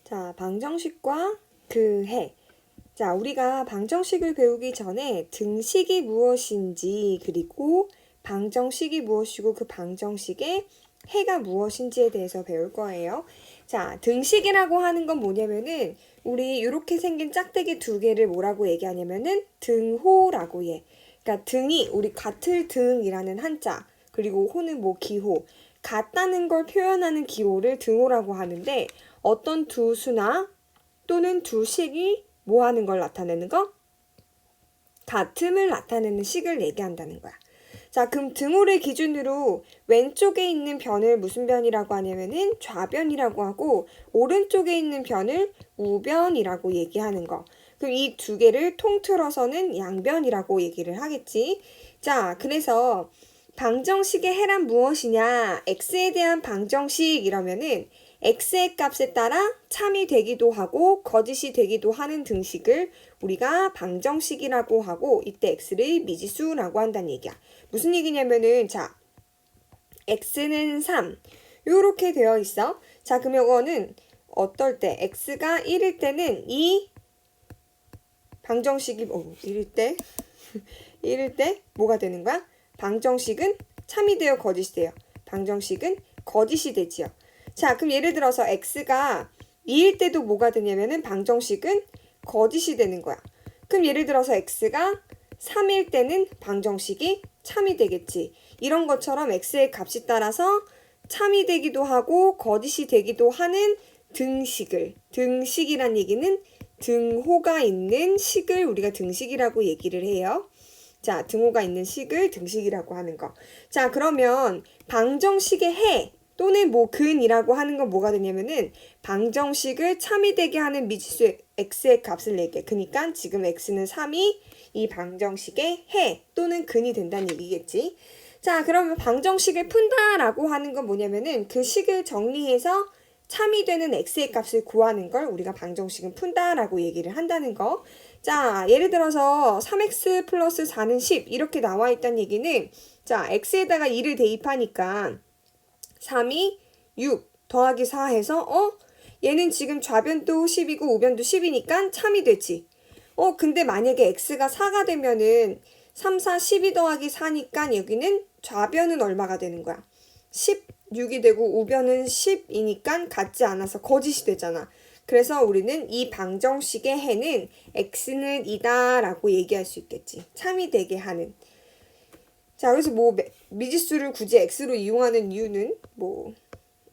자, 방정식과 그 해. 자, 우리가 방정식을 배우기 전에 등식이 무엇인지, 그리고 방정식이 무엇이고 그 방정식의 해가 무엇인지에 대해서 배울 거예요. 자, 등식이라고 하는 건 뭐냐면은 우리 이렇게 생긴 짝대기 두 개를 뭐라고 얘기하냐면은 등호라고 해. 그러니까 등이 우리 같을 등이라는 한자, 그리고 호는 뭐 기호, 같다는 걸 표현하는 기호를 등호라고 하는데 어떤 두 수나 또는 두 식이 뭐 하는 걸 나타내는 거? 같음을 나타내는 식을 얘기한다는 거야. 자, 그럼 등호를 기준으로 왼쪽에 있는 변을 무슨 변이라고 하냐면은 좌변이라고 하고, 오른쪽에 있는 변을 우변이라고 얘기하는 거. 그럼 이 두 개를 통틀어서는 양변이라고 얘기를 하겠지. 자, 그래서 방정식의 해란 무엇이냐? x에 대한 방정식 이러면은 x의 값에 따라 참이 되기도 하고 거짓이 되기도 하는 등식을 우리가 방정식이라고 하고, 이때 x를 미지수라고 한다는 얘기야. 무슨 얘기냐면은, 자, x는 3 요렇게 되어 있어. 자, 그럼 이거는 어떨 때 x가 1일 때는 이 방정식이 1일 때 1일 때 뭐가 되는 거야? 방정식은 참이 되어 거짓이 돼요. 방정식은 거짓이 되지요. 자, 그럼 예를 들어서 x가 2일 때도 뭐가 되냐면은 방정식은 거짓이 되는 거야. 그럼 예를 들어서 x가 3일 때는 방정식이 참이 되겠지. 이런 것처럼 x의 값이 따라서 참이 되기도 하고 거짓이 되기도 하는 등식이란 얘기는 등호가 있는 식을 우리가 등식이라고 얘기를 해요. 자, 등호가 있는 식을 등식이라고 하는 거. 자, 그러면 방정식의 해 또는 뭐 근이라고 하는 건 뭐가 되냐면은 방정식을 참이 되게 하는 미지수 x의 값을 내게. 그러니까 지금 x는 3이 이 방정식의 해 또는 근이 된다는 얘기겠지. 자, 그러면 방정식을 푼다라고 하는 건 뭐냐면은 그 식을 정리해서 참이 되는 x의 값을 구하는 걸 우리가 방정식은 푼다라고 얘기를 한다는 거. 자, 예를 들어서 3x 플러스 4는 10 이렇게 나와 있다는 얘기는, 자, x에다가 2를 대입하니까 3이 6 더하기 4 해서 얘는 지금 좌변도 10이고 우변도 10이니까 참이 되지. 근데 만약에 x가 4가 되면은 3, 4, 12 더하기 4니까 여기는 좌변은 얼마가 되는 거야? 16이 되고 우변은 10이니까 같지 않아서 거짓이 되잖아. 그래서 우리는 이 방정식의 해는 x는 2다 라고 얘기할 수 있겠지. 참이 되게 하는. 자, 그래서 뭐 미지수를 굳이 x로 이용하는 이유는 뭐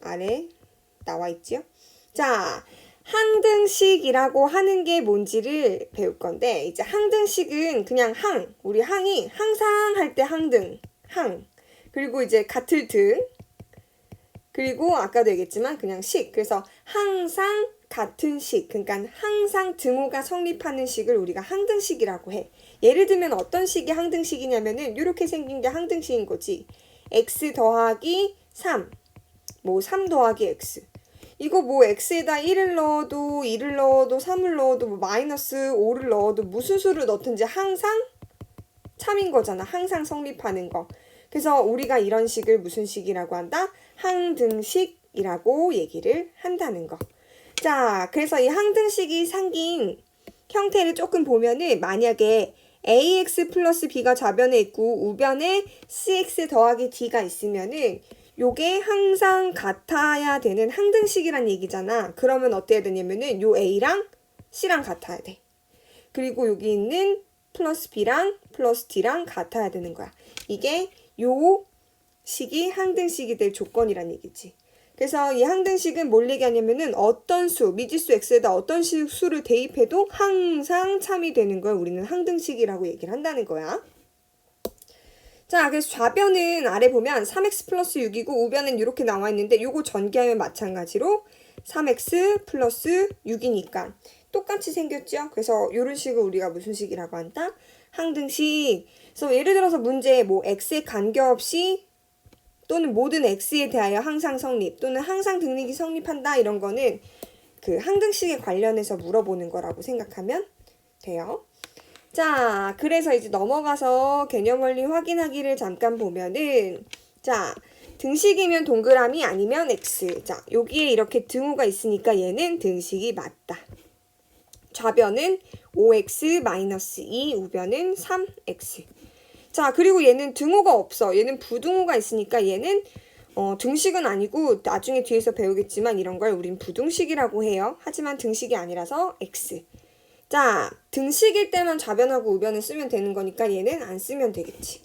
아래 나와 있지요. 자, 항등식이라고 하는 게 뭔지를 배울 건데, 이제 항등식은 그냥 우리 항이 항상 할 때 항등, 그리고 이제 같을 등, 그리고 아까도 얘기했지만 그냥 식. 그래서 항상 같은 식, 그러니까 항상 등호가 성립하는 식을 우리가 항등식이라고 해. 예를 들면 어떤 식이 항등식이냐면은 이렇게 생긴 게 항등식인 거지. x 더하기 3, 뭐 3 더하기 x. 이거 뭐 x에다 1을 넣어도 2를 넣어도 3을 넣어도 뭐 마이너스 5를 넣어도 무슨 수를 넣든지 항상 참인 거잖아. 항상 성립하는 거. 그래서 우리가 이런 식을 무슨 식이라고 한다? 항등식이라고 얘기를 한다는 거. 자, 그래서 이 항등식이 생긴 형태를 조금 보면은, 만약에 ax 플러스 b가 좌변에 있고 우변에 cx 더하기 d가 있으면은 요게 항상 같아야 되는 항등식이란 얘기잖아. 그러면 어때야 되냐면은 요 a랑 c랑 같아야 돼. 그리고 여기 있는 플러스 b랑 플러스 d랑 같아야 되는 거야. 이게 요 식이 항등식이 될 조건이란 얘기지. 그래서 이 항등식은 뭘 얘기하냐면은 어떤 수, 미지수 x에다 어떤 수를 대입해도 항상 참이 되는 걸 우리는 항등식이라고 얘기를 한다는 거야. 자, 그래서 좌변은 아래 보면 3x 플러스 6이고 우변은 이렇게 나와 있는데 요거 전개하면 마찬가지로 3x 플러스 6이니까 똑같이 생겼죠? 그래서 이런 식을 우리가 무슨 식이라고 한다? 항등식. 그래서 예를 들어서 문제 뭐 x에 관계없이 또는 모든 x에 대하여 항상 성립 또는 항상 등식이 성립한다 이런 거는 그 항등식에 관련해서 물어보는 거라고 생각하면 돼요. 자, 그래서 이제 넘어가서 개념 원리 확인하기를 잠깐 보면은, 자, 등식이면 동그라미 아니면 X. 자, 여기에 이렇게 등호가 있으니까 얘는 등식이 맞다. 좌변은 5x-2, 우변은 3x. 자, 그리고 얘는 등호가 없어. 얘는 부등호가 있으니까 얘는 등식은 아니고 나중에 뒤에서 배우겠지만 이런 걸 우린 부등식이라고 해요. 하지만 등식이 아니라서 x. 자, 등식일 때만 좌변하고 우변을 쓰면 되는 거니까 얘는 안 쓰면 되겠지.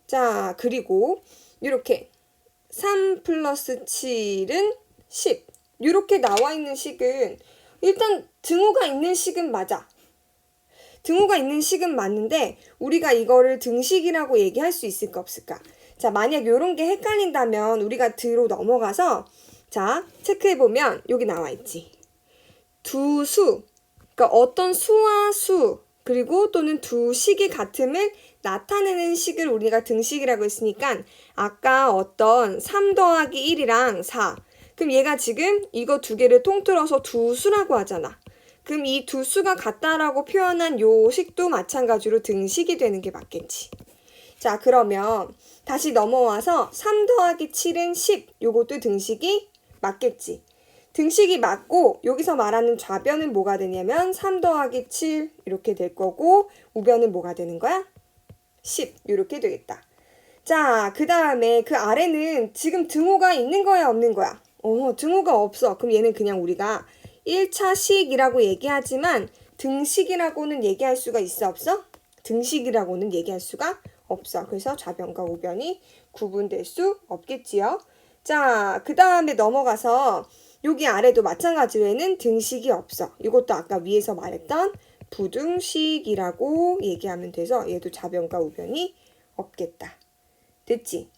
자, 그리고 이렇게 3 플러스 7은 10. 이렇게 나와 있는 식은 일단 등호가 있는 식은 맞아. 등호가 있는 식은 맞는데 우리가 이거를 등식이라고 얘기할 수 있을까 없을까? 자, 만약 이런 게 헷갈린다면 우리가 드로 넘어가서 자, 체크해보면 여기 나와 있지. 두 수, 그러니까 어떤 수와 수, 그리고 또는 두 식이 같음을 나타내는 식을 우리가 등식이라고 했으니까 아까 어떤 3 더하기 1이랑 4. 그럼 얘가 지금 이거 두 개를 통틀어서 두 수라고 하잖아. 그럼 이 두 수가 같다라고 표현한 요 식도 마찬가지로 등식이 되는 게 맞겠지. 자, 그러면 다시 넘어와서 3 더하기 7은 10. 요것도 등식이 맞겠지. 등식이 맞고 여기서 말하는 좌변은 뭐가 되냐면 3 더하기 7 이렇게 될 거고 우변은 뭐가 되는 거야? 10 이렇게 되겠다. 자, 그 다음에 그 아래는 지금 등호가 있는 거야 없는 거야? 등호가 없어. 그럼 얘는 그냥 우리가 1차 식이라고 얘기하지만 등식이라고는 얘기할 수가 있어 없어? 등식이라고는 얘기할 수가 없어. 그래서 좌변과 우변이 구분될 수 없겠지요. 자, 그 다음에 넘어가서 여기 아래도 마찬가지로 얘는 등식이 없어. 이것도 아까 위에서 말했던 부등식이라고 얘기하면 돼서 얘도 좌변과 우변이 없겠다. 됐지?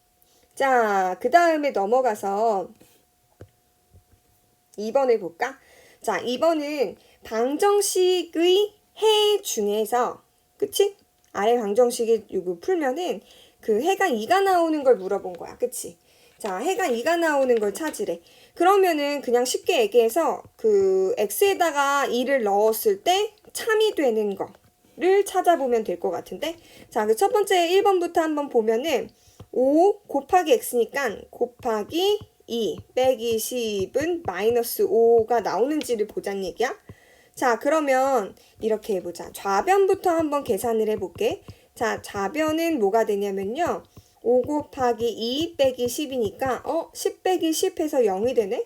자, 그 다음에 넘어가서 2번 해볼까? 자, 2번은 방정식의 해 중에서, 그치? 아래 방정식이 이거 풀면은 그 해가 2가 나오는 걸 물어본 거야. 그치? 자, 해가 2가 나오는 걸 찾으래. 그러면은 그냥 쉽게 얘기해서 그 x에다가 2를 넣었을 때 참이 되는 거를 찾아보면 될 것 같은데. 자, 그 첫 번째 1번부터 한번 보면은 5 곱하기 x니까 곱하기 2 빼기 10은 마이너스 5가 나오는지를 보자는 얘기야. 자, 그러면 이렇게 해보자. 좌변부터 한번 계산을 해볼게. 자, 좌변은 뭐가 되냐면요. 5 곱하기 2 빼기 10이니까 10 빼기 10 해서 0이 되네?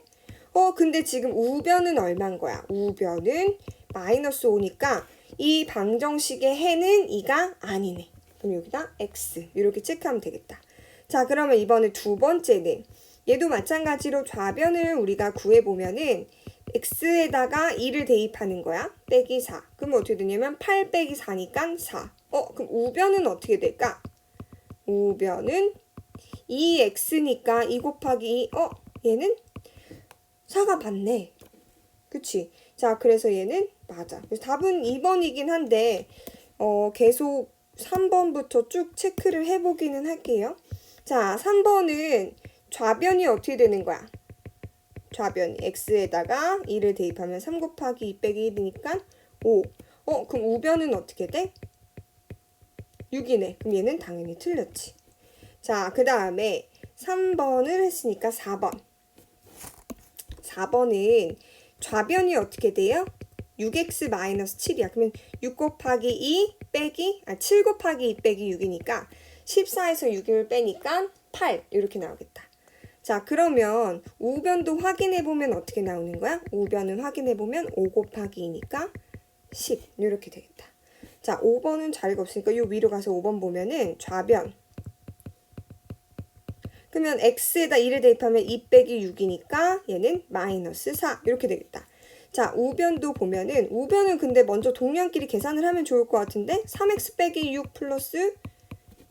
근데 지금 우변은 얼마인 거야? 우변은 마이너스 5니까 이 방정식의 해는 2가 아니네. 그럼 여기다 x 이렇게 체크하면 되겠다. 자, 그러면 이번에 두 번째는 얘도 마찬가지로 좌변을 우리가 구해보면은 x에다가 2를 대입하는 거야. 빼기 4. 그럼 어떻게 되냐면 8 빼기 4니까 4. 그럼 우변은 어떻게 될까? 우변은 2x니까 2 곱하기 2. 얘는 4가 맞네. 그치? 자, 그래서 얘는 맞아. 그래서 답은 2번이긴 한데 계속 3번부터 쭉 체크를 해보기는 할게요. 자, 3번은 좌변이 어떻게 되는 거야? 좌변이 x에다가 2를 대입하면 3 곱하기 2 빼기 1이니까 5. 그럼 우변은 어떻게 돼? 6이네. 그럼 얘는 당연히 틀렸지. 자, 그 다음에 3번을 했으니까 4번. 4번은 좌변이 어떻게 돼요? 6x-7이야. 그러면 6 곱하기 2 빼기 7 곱하기 2 빼기 6이니까 14에서 6을 빼니까 8 이렇게 나오겠다. 자, 그러면 우변도 확인해보면 어떻게 나오는 거야? 우변은 확인해보면 5 곱하기 2니까 10 이렇게 되겠다. 자, 5번은 자리가 없으니까 요 위로 가서 5번 보면은 좌변. 그러면 x에다 2를 대입하면 2 빼기 6이니까 얘는 마이너스 4 이렇게 되겠다. 자, 우변도 보면은 우변은 근데 먼저 동량끼리 계산을 하면 좋을 것 같은데 3x 빼기 6 플러스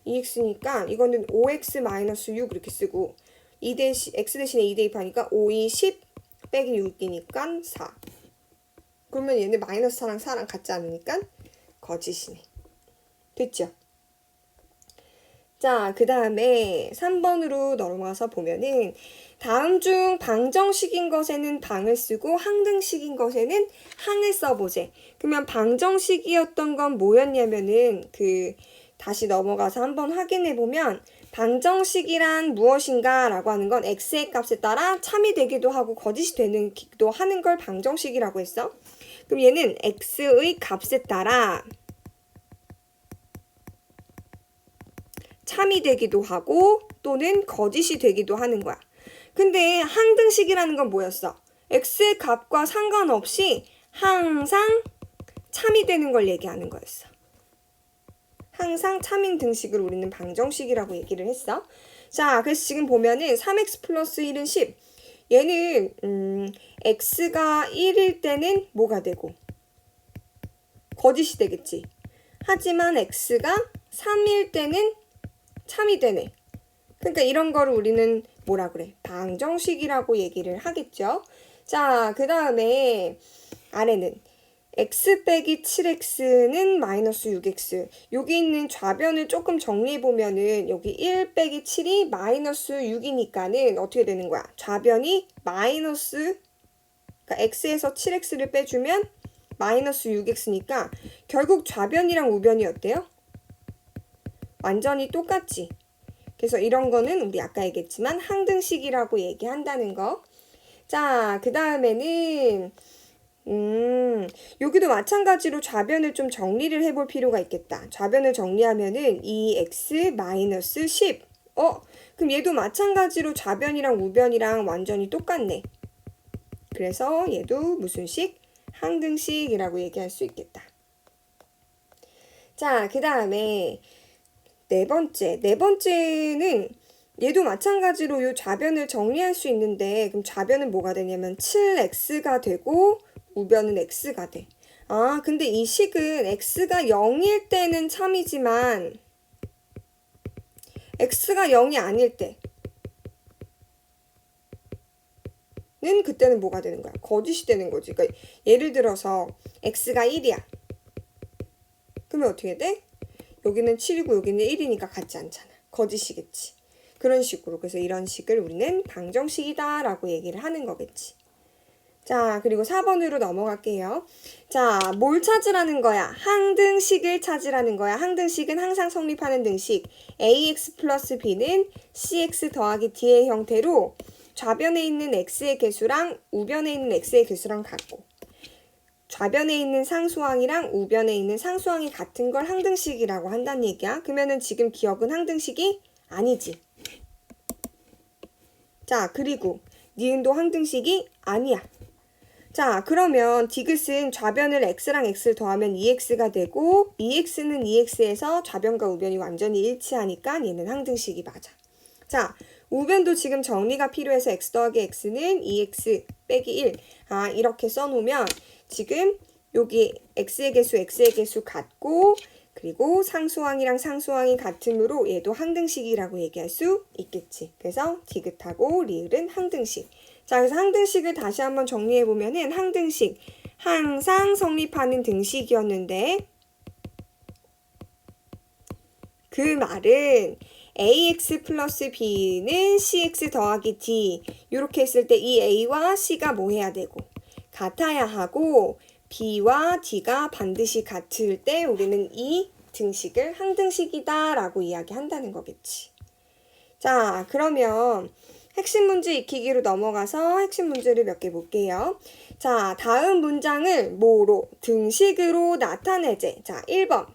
2x니까 이거는 5x 마이너스 6 이렇게 쓰고 x 대신에 2 대입하니까 5, 2, 10 빼기 6이니까 4. 그러면 얘는 마이너스 4랑 4랑 같지 않으니까 거짓이네. 됐죠? 자, 그 다음에 3번으로 넘어가서 보면은 다음 중 방정식인 것에는 방을 쓰고 항등식인 것에는 항을 써보재. 그러면 방정식이었던 건 뭐였냐면은 다시 넘어가서 한번 확인해 보면 방정식이란 무엇인가 라고 하는 건 x의 값에 따라 참이 되기도 하고 거짓이 되기도 하는 걸 방정식이라고 했어. 그럼 얘는 x의 값에 따라 참이 되기도 하고 또는 거짓이 되기도 하는 거야. 근데 항등식이라는 건 뭐였어? x의 값과 상관없이 항상 참이 되는 걸 얘기하는 거였어. 항상 참인 등식을 우리는 방정식이라고 얘기를 했어. 자, 그래서 지금 보면은 3x 플러스 1은 10. 얘는 x가 1일 때는 뭐가 되고? 거짓이 되겠지. 하지만 x가 3일 때는 참이 되네. 그러니까 이런 거를 우리는 뭐라 그래? 방정식이라고 얘기를 하겠죠. 자, 그 다음에 아래는 x 빼기 7x는 마이너스 6x. 여기 있는 좌변을 조금 정리해보면은 여기 1 빼기 7이 마이너스 6이니까는 어떻게 되는 거야? 좌변이 마이너스, 그러니까 x에서 7x를 빼주면 마이너스 6x니까 결국 좌변이랑 우변이 어때요? 완전히 똑같지. 그래서 이런 거는 우리 아까 얘기했지만 항등식이라고 얘기한다는 거. 자, 그 다음에는 여기도 마찬가지로 좌변을 좀 정리를 해볼 필요가 있겠다. 좌변을 정리하면은 2x 마이너스 10. 그럼 얘도 마찬가지로 좌변이랑 우변이랑 완전히 똑같네. 그래서 얘도 무슨 식? 항등식이라고 얘기할 수 있겠다. 자, 그 다음에 네 번째는 얘도 마찬가지로 이 좌변을 정리할 수 있는데 그럼 좌변은 뭐가 되냐면 7x가 되고 우변은 x가 돼. 아, 근데 이 식은 x가 0일 때는 참이지만 x가 0이 아닐 때는 그때는 뭐가 되는 거야? 거짓이 되는 거지. 그러니까 예를 들어서 x가 1이야. 그러면 어떻게 돼? 여기는 7이고 여기는 1이니까 같지 않잖아. 거짓이겠지. 그런 식으로. 그래서 이런 식을 우리는 방정식이다 라고 얘기를 하는 거겠지. 자, 그리고 4번으로 넘어갈게요. 자, 뭘 찾으라는 거야? 항등식을 찾으라는 거야. 항등식은 항상 성립하는 등식. ax 플러스 b는 cx 더하기 d의 형태로 좌변에 있는 x의 개수랑 우변에 있는 x의 개수랑 같고 좌변에 있는 상수항이랑 우변에 있는 상수항이 같은 걸 항등식이라고 한다는 얘기야. 그러면은 지금 기억은 항등식이 아니지. 자, 그리고 니은도 항등식이 아니야. 자, 그러면 디귿은 좌변을 x랑 x를 더하면 2x가 되고 2x는 2x에서 좌변과 우변이 완전히 일치하니까 얘는 항등식이 맞아. 자, 우변도 지금 정리가 필요해서 x 더하기 x는 2x 빼기 1. 아, 이렇게 써놓으면 지금 여기 x의 개수 같고 그리고 상수항이랑 상수항이 같으므로 얘도 항등식이라고 얘기할 수 있겠지. 그래서 디귿하고 리을은 항등식. 자, 그래서 항등식을 다시 한번 정리해보면은 항등식, 항상 성립하는 등식이었는데 그 말은 ax 플러스 b는 cx 더하기 d 이렇게 했을 때 이 a와 c가 뭐 해야 되고 같아야 하고 b와 d가 반드시 같을 때 우리는 이 등식을 항등식이다 라고 이야기한다는 거겠지. 자, 그러면 핵심 문제 익히기로 넘어가서 핵심 문제를 몇 개 볼게요. 자, 다음 문장을 뭐로? 등식으로 나타내재. 자, 1번.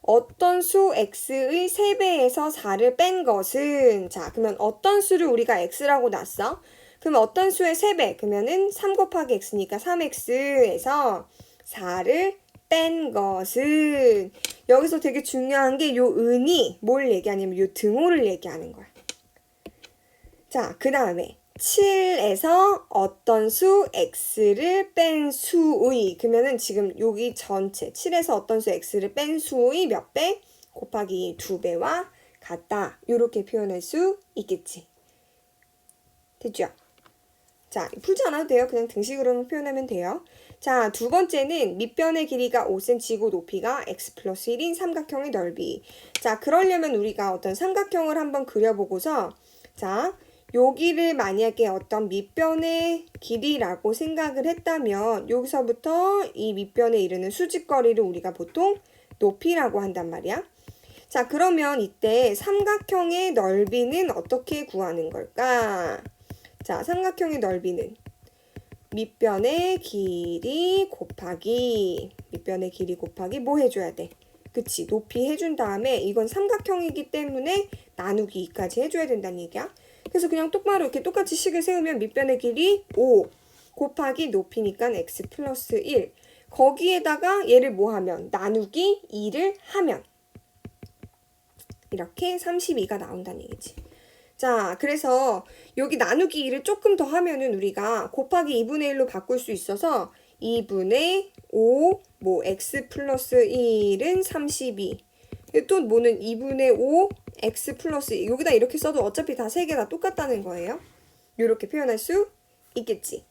어떤 수 x의 3배에서 4를 뺀 것은 자, 그러면 어떤 수를 우리가 x라고 놨어? 그럼 어떤 수의 3배? 그러면은 3 곱하기 x니까 3x에서 4를 뺀 것은 여기서 되게 중요한 게 요 은이 뭘 얘기하냐면 요 등호를 얘기하는 거야. 자, 그 다음에 7에서 어떤 수 x를 뺀 수의 그러면은 지금 여기 전체 7에서 어떤 수 x를 뺀 수의 몇 배? 곱하기 2배와 같다. 이렇게 표현할 수 있겠지. 됐죠? 자, 풀지 않아도 돼요. 그냥 등식으로만 표현하면 돼요. 자, 두 번째는 밑변의 길이가 5cm이고 높이가 x 플러스 1인 삼각형의 넓이. 자, 그러려면 우리가 어떤 삼각형을 한번 그려보고서 자, 여기를 만약에 어떤 밑변의 길이라고 생각을 했다면 여기서부터 이 밑변에 이르는 수직거리를 우리가 보통 높이라고 한단 말이야. 자, 그러면 이때 삼각형의 넓이는 어떻게 구하는 걸까? 자, 삼각형의 넓이는 밑변의 길이 곱하기 뭐 해줘야 돼? 그치, 높이 해준 다음에 이건 삼각형이기 때문에 나누기 2까지 해줘야 된다는 얘기야. 그래서 그냥 똑바로 이렇게 똑같이 식을 세우면 밑변의 길이 5 곱하기 높이니까 x 플러스 1. 거기에다가 얘를 뭐 하면? 나누기 2를 하면 이렇게 32가 나온다는 얘기지. 자, 그래서 여기 나누기 2를 조금 더 하면은 우리가 곱하기 2분의 1로 바꿀 수 있어서 2분의 5, 뭐 x 플러스 1은 32. 또 뭐는 2분의 5, x 플러스 1. 여기다 이렇게 써도 어차피 다 세 개 다 똑같다는 거예요. 이렇게 표현할 수 있겠지.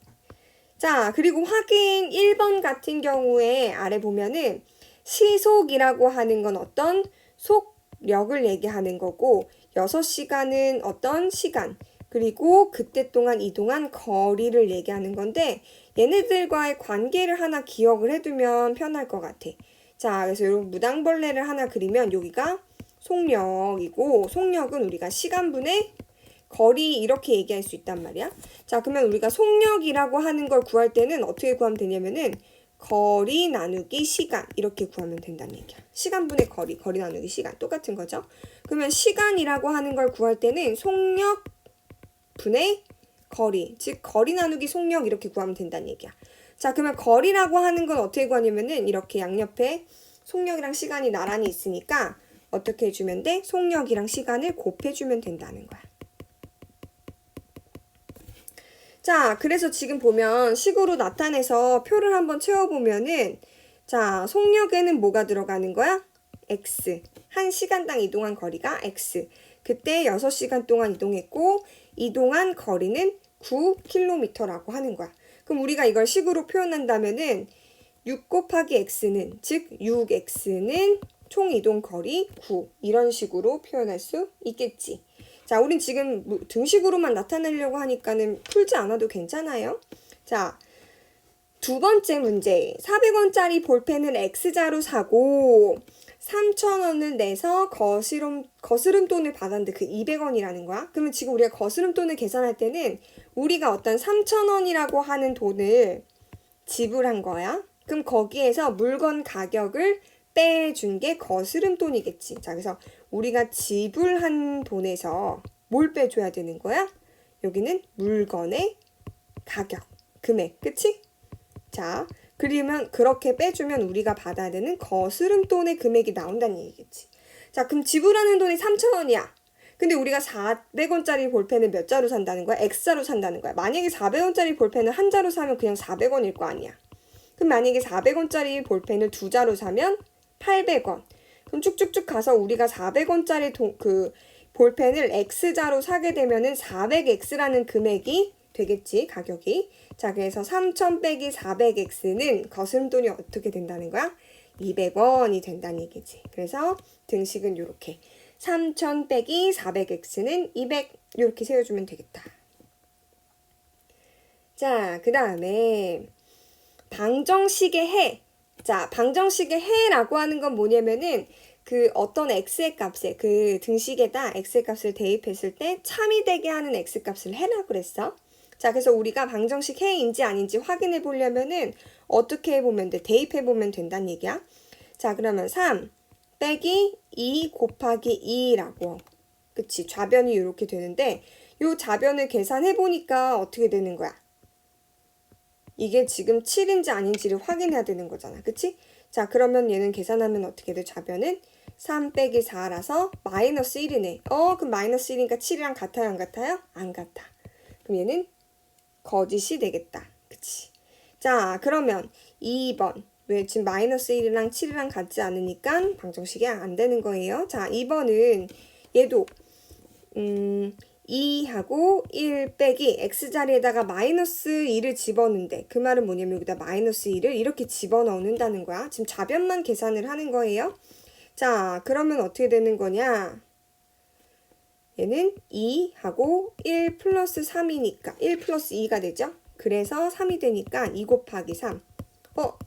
자, 그리고 확인 1번 같은 경우에 아래 보면은 시속이라고 하는 건 어떤 속력을 얘기하는 거고 6시간은 어떤 시간, 그리고 그때 동안 이동한 거리를 얘기하는 건데 얘네들과의 관계를 하나 기억을 해두면 편할 것 같아. 자, 그래서 이런 무당벌레를 하나 그리면 여기가 속력이고 속력은 우리가 시간분의 거리 이렇게 얘기할 수 있단 말이야. 자, 그러면 우리가 속력이라고 하는 걸 구할 때는 어떻게 구하면 되냐면은 거리 나누기 시간 이렇게 구하면 된다는 얘기야. 시간분의 거리 나누기 시간 똑같은 거죠. 그러면 시간이라고 하는 걸 구할 때는 속력 분의 거리, 즉 거리 나누기 속력 이렇게 구하면 된다는 얘기야. 자, 그러면 거리라고 하는 건 어떻게 구하냐면은 이렇게 양옆에 속력이랑 시간이 나란히 있으니까 어떻게 해주면 돼? 속력이랑 시간을 곱해주면 된다는 거야. 자, 그래서 지금 보면 식으로 나타내서 표를 한번 채워보면은 자, 속력에는 뭐가 들어가는 거야? x. 1시간당 이동한 거리가 x. 그때 6시간 동안 이동했고 이동한 거리는 9km라고 하는 거야. 그럼 우리가 이걸 식으로 표현한다면은 6 곱하기 x는 즉 6x는 총 이동 거리 9 이런 식으로 표현할 수 있겠지. 자, 우린 지금 등식으로만 나타내려고 하니까는 풀지 않아도 괜찮아요. 자, 두 번째 문제. 400원짜리 볼펜을 X자로 사고 3,000원을 내서 거스름돈을 받았는데 그 200원이라는 거야. 그러면 지금 우리가 거스름돈을 계산할 때는 우리가 어떤 3,000원이라고 하는 돈을 지불한 거야. 그럼 거기에서 물건 가격을 빼준 게 거스름돈이겠지. 자, 그래서 우리가 지불한 돈에서 뭘 빼줘야 되는 거야? 여기는 물건의 가격, 금액, 그치? 자, 그러면 그렇게 빼주면 우리가 받아야 되는 거스름돈의 금액이 나온다는 얘기겠지. 자, 그럼 지불하는 돈이 3,000원이야. 근데 우리가 400원짜리 볼펜을 몇 자로 산다는 거야? X자로 산다는 거야. 만약에 400원짜리 볼펜을 한 자로 사면 그냥 400원일 거 아니야. 그럼 만약에 400원짜리 볼펜을 두 자로 사면 800원. 그럼 쭉쭉쭉 가서 우리가 400원짜리 그 볼펜을 X자로 사게 되면은 400X라는 금액이 되겠지, 가격이. 자, 그래서 3,000 빼기 400X는 거스름돈이 어떻게 된다는 거야? 200원이 된다는 얘기지. 그래서 등식은 이렇게 3,000 빼기 400X는 200 이렇게 세워주면 되겠다. 자, 그 다음에 방정식의 해. 자, 방정식의 해라고 하는 건 뭐냐면은 그 어떤 x의 값에 그 등식에다 x의 값을 대입했을 때 참이 되게 하는 x 값을 해라고 그랬어. 자, 그래서 우리가 방정식 해인지 아닌지 확인해 보려면은 어떻게 해보면 돼? 대입해 보면 된다는 얘기야. 자, 그러면 3 빼기 2 곱하기 2라고. 그치? 좌변이 이렇게 되는데 요 좌변을 계산해 보니까 어떻게 되는 거야? 이게 지금 7인지 아닌지를 확인해야 되는 거잖아. 그치? 자, 그러면 얘는 계산하면 어떻게 돼? 좌변은 3 빼기 4라서 마이너스 1이네. 그럼 마이너스 1이니까 7이랑 같아요? 안 같아요? 안 같아. 그럼 얘는 거짓이 되겠다. 그치? 자, 그러면 2번. 왜? 지금 마이너스 1이랑 7이랑 같지 않으니까 방정식이 안 되는 거예요. 자, 2번은 얘도 2하고 1 빼기 x자리에다가 마이너스 2를 집어넣는데 그 말은 뭐냐면 여기다 마이너스 2를 이렇게 집어넣는다는 거야. 지금 좌변만 계산을 하는 거예요. 자, 그러면 어떻게 되는 거냐? 얘는 2하고 1 플러스 3이니까 1 플러스 2가 되죠? 그래서 3이 되니까 2 곱하기 3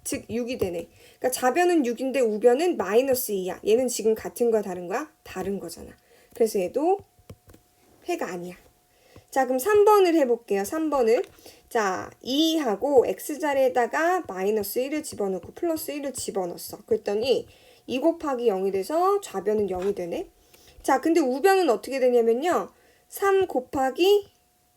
즉 6이 되네. 그러니까 좌변은 6인데 우변은 마이너스 2야. 얘는 지금 같은 거야, 다른 거야? 다른 거잖아. 그래서 얘도 해가 아니야. 자, 그럼 3번을 해볼게요. 3번을. 자, 2하고 x자리에다가 마이너스 1을 집어넣고 플러스 1을 집어넣었어. 그랬더니 2 곱하기 0이 돼서 좌변은 0이 되네. 자, 근데 우변은 어떻게 되냐면요. 3 곱하기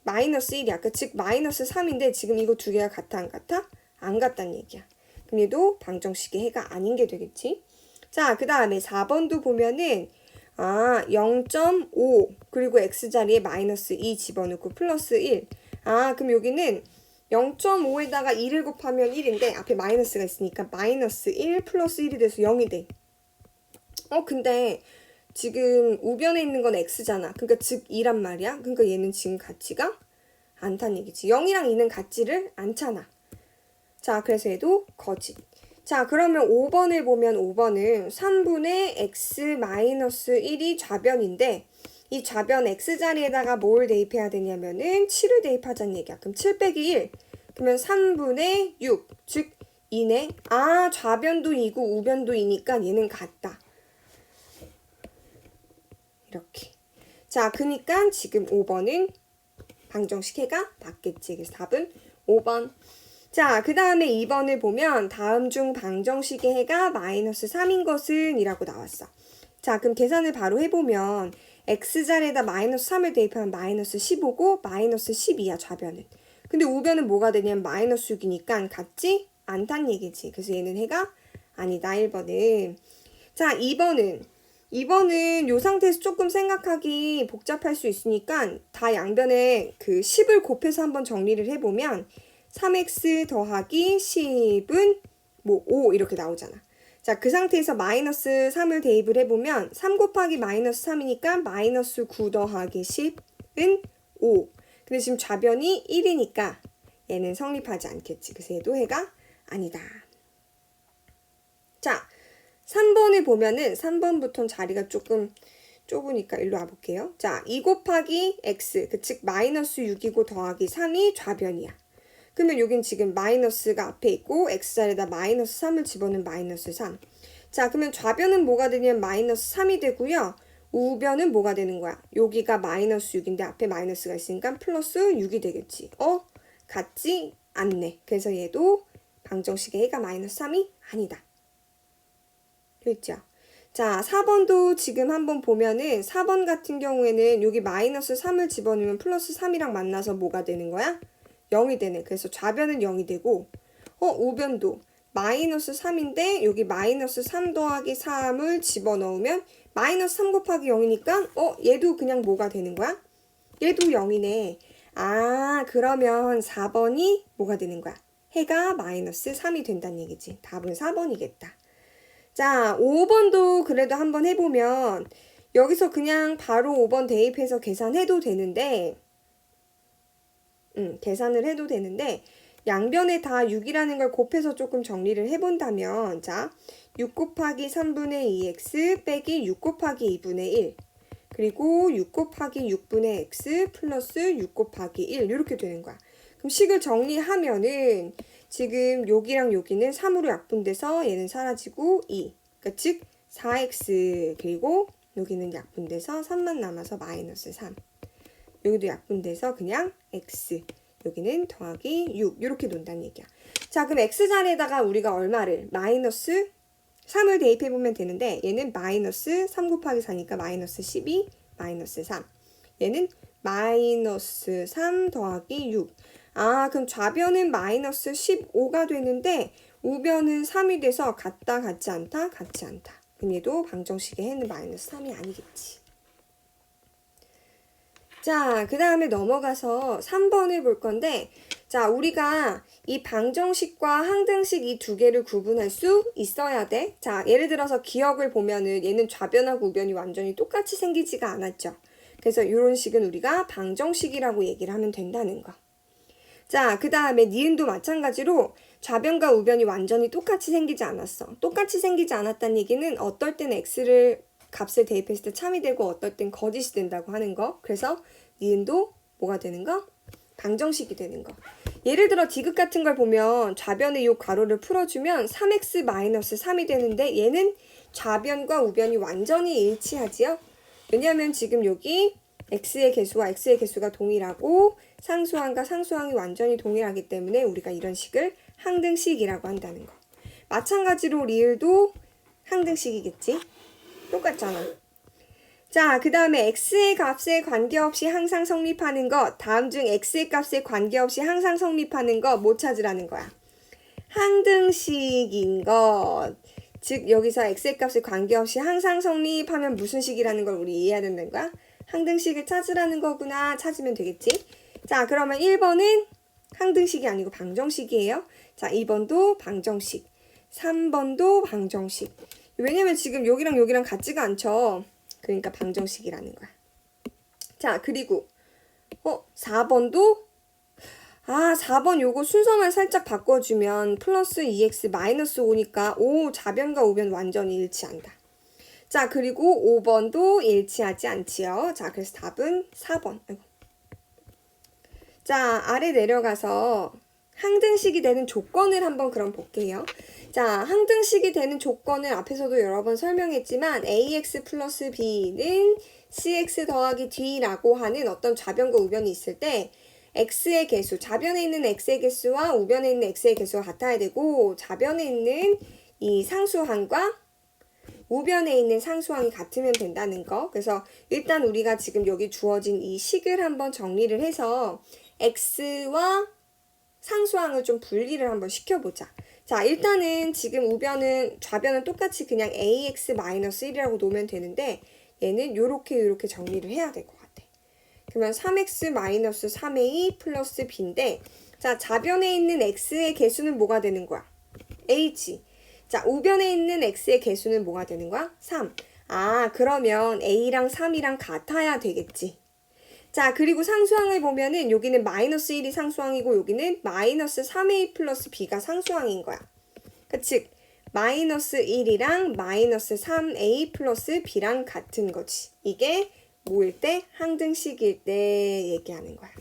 마이너스 1이야. 즉 마이너스 3인데 지금 이거 두 개가 같아, 안 같아? 안 같다는 얘기야. 그럼 얘도 방정식의 해가 아닌 게 되겠지. 자, 그 다음에 4번도 보면은 0.5 그리고 x자리에 마이너스 2 집어넣고 플러스 1. 그럼 여기는 0.5에다가 2를 곱하면 1인데 앞에 마이너스가 있으니까 마이너스 1 플러스 1이 돼서 0이 돼. 근데 지금 우변에 있는 건 x잖아. 그러니까 즉 2란 말이야. 그러니까 얘는 지금 같지가 않다는 얘기지. 0이랑 2는 같지를 않잖아. 자, 그래서 얘도 거짓. 자, 그러면 5번을 보면 5번은 3분의 x-1이 좌변인데 이 좌변 x자리에다가 뭘 대입해야 되냐면은 7을 대입하자는 얘기야. 그럼 7 빼기 1. 그러면 3분의 6. 즉 2네. 좌변도 2고 우변도 2니까 얘는 같다. 이렇게. 자, 그니까 지금 5번은 방정식 해가 맞겠지. 그래서 답은 5번. 자, 그 다음에 2번을 보면 다음 중 방정식의 해가 마이너스 3인 것은 이라고 나왔어. 자, 그럼 계산을 바로 해보면 x자리에다 마이너스 3을 대입하면 마이너스 15고 마이너스 12야, 좌변은. 근데 우변은 뭐가 되냐면 마이너스 6이니까 같지 않단 얘기지. 그래서 얘는 해가 아니다, 1번은. 자, 2번은 요 상태에서 조금 생각하기 복잡할 수 있으니까 다 양변에 그 10을 곱해서 한번 정리를 해보면 3x 더하기 10은 5 이렇게 나오잖아. 자, 그 상태에서 마이너스 3을 대입을 해보면 3 곱하기 마이너스 3이니까 마이너스 9 더하기 10은 5. 근데 지금 좌변이 1이니까 얘는 성립하지 않겠지. 그래서 얘도 해가 아니다. 자, 3번을 보면은 3번부터는 자리가 조금 좁으니까 일로 와볼게요. 자, 2 곱하기 x, 즉 마이너스 6이고 더하기 3이 좌변이야. 그러면 여긴 지금 마이너스가 앞에 있고 x자리에다 마이너스 3을 집어넣으면 마이너스 3. 자, 그러면 좌변은 뭐가 되냐면 마이너스 3이 되고요. 우변은 뭐가 되는 거야? 여기가 마이너스 6인데 앞에 마이너스가 있으니까 플러스 6이 되겠지. 같지 않네. 그래서 얘도 방정식의 해가 마이너스 3이 아니다. 됐죠? 자, 4번도 지금 한번 보면은 4번 같은 경우에는 여기 마이너스 3을 집어넣으면 플러스 3이랑 만나서 뭐가 되는 거야? 0이 되네. 그래서 좌변은 0이 되고 우변도 마이너스 3인데 여기 마이너스 3 더하기 3을 집어넣으면 마이너스 3 곱하기 0이니까 얘도 그냥 뭐가 되는 거야? 얘도 0이네. 그러면 4번이 뭐가 되는 거야? 해가 마이너스 3이 된다는 얘기지. 답은 4번이겠다. 자, 5번도 그래도 한번 해보면 여기서 그냥 바로 5번 대입해서 계산해도 되는데 계산을 해도 되는데 양변에 다 6이라는 걸 곱해서 조금 정리를 해본다면 자, 6 곱하기 3분의 2x 빼기 6 곱하기 2분의 1 그리고 6 곱하기 6분의 x 플러스 6 곱하기 1 이렇게 되는 거야. 그럼 식을 정리하면은 지금 여기랑 여기는 3으로 약분돼서 얘는 사라지고 2. 그러니까 즉 4x 그리고 여기는 약분돼서 3만 남아서 마이너스 3. 여기도 약분돼서 그냥 x. 여기는 더하기 6. 이렇게 논다는 얘기야. 자, 그럼 x자리에다가 우리가 얼마를? 마이너스 3을 대입해보면 되는데 얘는 마이너스 3 곱하기 4니까 마이너스 12, 마이너스 3. 얘는 마이너스 3 더하기 6. 그럼 좌변은 마이너스 15가 되는데 우변은 3이 돼서 같다, 같지 않다? 같지 않다. 그럼 얘도 방정식의 해는 마이너스 3이 아니겠지. 자, 그 다음에 넘어가서 3번을 볼 건데 자, 우리가 이 방정식과 항등식 이 두 개를 구분할 수 있어야 돼. 자, 예를 들어서 기억을 보면은 얘는 좌변하고 우변이 완전히 똑같이 생기지가 않았죠. 그래서 이런 식은 우리가 방정식이라고 얘기를 하면 된다는 거. 자, 그 다음에 니은도 마찬가지로 좌변과 우변이 완전히 똑같이 생기지 않았어. 똑같이 생기지 않았다는 얘기는 어떨 때는 x를 값을 대입했을 때 참이 되고 어떨 땐 거짓이 된다고 하는 거. 그래서 니은도 뭐가 되는 거? 방정식이 되는 거. 예를 들어 디귿 같은 걸 보면 좌변의 요 괄호를 풀어주면 3x-3이 되는데 얘는 좌변과 우변이 완전히 일치하지요. 왜냐하면 지금 여기 x의 개수와 x의 개수가 동일하고 상수항과 상수항이 완전히 동일하기 때문에 우리가 이런 식을 항등식이라고 한다는 거. 마찬가지로 리을도 항등식이겠지? 똑같잖아. 자, 그 다음에 x의 값에 관계없이 항상 성립하는 것. 다음 중 x의 값에 관계없이 항상 성립하는 것 뭐 찾으라는 거야? 항등식인 것. 즉 여기서 x의 값에 관계없이 항상 성립하면 무슨 식이라는 걸 우리 이해해야 된다는 거야? 항등식을 찾으라는 거구나. 찾으면 되겠지? 자, 그러면 1번은 항등식이 아니고 방정식이에요. 자, 2번도 방정식. 3번도 방정식. 왜냐면 지금 여기랑 여기랑 같지가 않죠. 그러니까 방정식이라는 거야. 자, 그리고 4번도 4번 요거 순서만 살짝 바꿔주면 플러스 2x 마이너스 5니까 좌변과 우변 완전히 일치한다. 자, 그리고 5번도 일치하지 않지요. 자, 그래서 답은 4번. 자, 아래 내려가서 항등식이 되는 조건을 한번 그럼 볼게요. 자, 항등식이 되는 조건을 앞에서도 여러 번 설명했지만 ax 플러스 b는 cx 더하기 d라고 하는 어떤 좌변과 우변이 있을 때 x의 개수, 좌변에 있는 x의 개수와 우변에 있는 x의 개수가 같아야 되고 좌변에 있는 이 상수항과 우변에 있는 상수항이 같으면 된다는 거. 그래서 일단 우리가 지금 여기 주어진 이 식을 한번 정리를 해서 x와 상수항을 좀 분리를 한번 시켜보자. 자, 일단은 지금 좌변은 똑같이 그냥 ax-1이라고 놓으면 되는데 얘는 요렇게 정리를 해야 될 것 같아. 그러면 3x-3a 플러스 b인데 자, 좌변에 있는 x의 개수는 뭐가 되는 거야? a지. 자, 우변에 있는 x의 개수는 뭐가 되는 거야? 3. 그러면 a랑 3이랑 같아야 되겠지. 자, 그리고 상수항을 보면은 여기는 마이너스 1이 상수항이고 여기는 마이너스 3a 플러스 b가 상수항인 거야. 즉 마이너스 1이랑 마이너스 3a 플러스 b랑 같은 거지. 이게 뭐일 때? 항등식일 때 얘기하는 거야.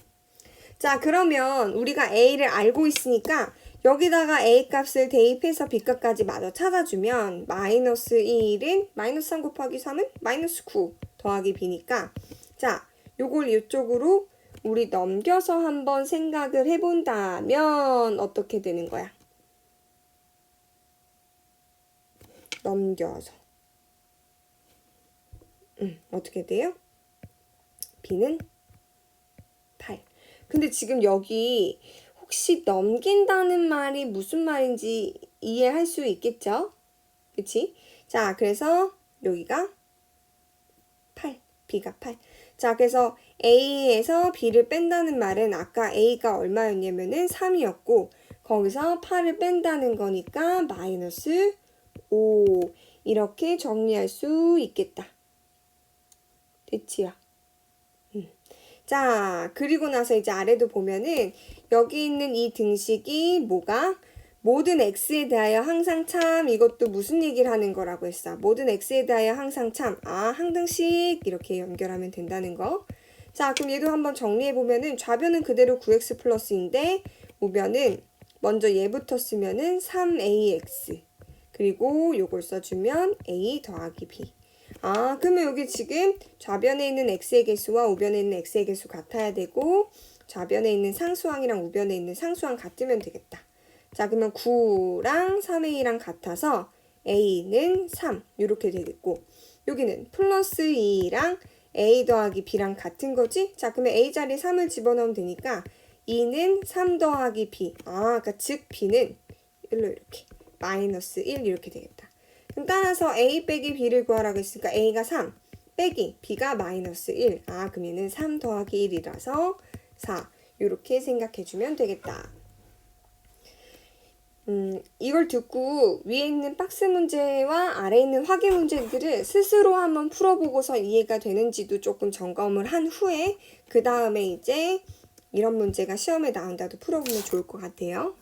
자, 그러면 우리가 a를 알고 있으니까 여기다가 a 값을 대입해서 b 값까지 마저 찾아주면 마이너스 1은 마이너스 3 곱하기 3은 마이너스 9 더하기 b니까 자, 요걸 이쪽으로 우리 넘겨서 한번 생각을 해본다면 어떻게 되는 거야? 넘겨서. 어떻게 돼요? b는 8. 근데 지금 여기 혹시 넘긴다는 말이 무슨 말인지 이해할 수 있겠죠? 그치? 자, 그래서 여기가 8, b가 8. 자, 그래서 a에서 b를 뺀다는 말은 아까 a가 얼마였냐면은 3이었고 거기서 8을 뺀다는 거니까 마이너스 5 이렇게 정리할 수 있겠다. 됐지요? 자, 그리고 나서 이제 아래도 보면은 여기 있는 이 등식이 뭐가? 모든 x에 대하여 항상 참. 이것도 무슨 얘기를 하는 거라고 했어? 모든 x에 대하여 항상 참. 항등식 이렇게 연결하면 된다는 거. 자, 그럼 얘도 한번 정리해 보면은 좌변은 그대로 9x 플러스인데 우변은 먼저 얘부터 쓰면은 3ax 그리고 요걸 써주면 a 더하기 b. 그러면 여기 지금 좌변에 있는 x의 개수와 우변에 있는 x의 개수 같아야 되고 좌변에 있는 상수항이랑 우변에 있는 상수항 같으면 되겠다. 자, 그러면 9랑 3a랑 같아서 a는 3 이렇게 되겠고 여기는 플러스 2랑 a 더하기 b랑 같은 거지? 자, 그러면 a 자리에 3을 집어넣으면 되니까 2는 3 더하기 b. 그러니까 즉 b는 1로 이렇게 마이너스 1 이렇게 되겠다. 그럼 따라서 a 빼기 b를 구하라고 했으니까 a가 3 빼기 b가 마이너스 1. 그럼 얘는 3 더하기 1이라서 4. 이렇게 생각해주면 되겠다. 이걸 듣고 위에 있는 박스 문제와 아래에 있는 확인 문제들을 스스로 한번 풀어보고서 이해가 되는지도 조금 점검을 한 후에 그 다음에 이제 이런 문제가 시험에 나온다도 풀어보면 좋을 것 같아요.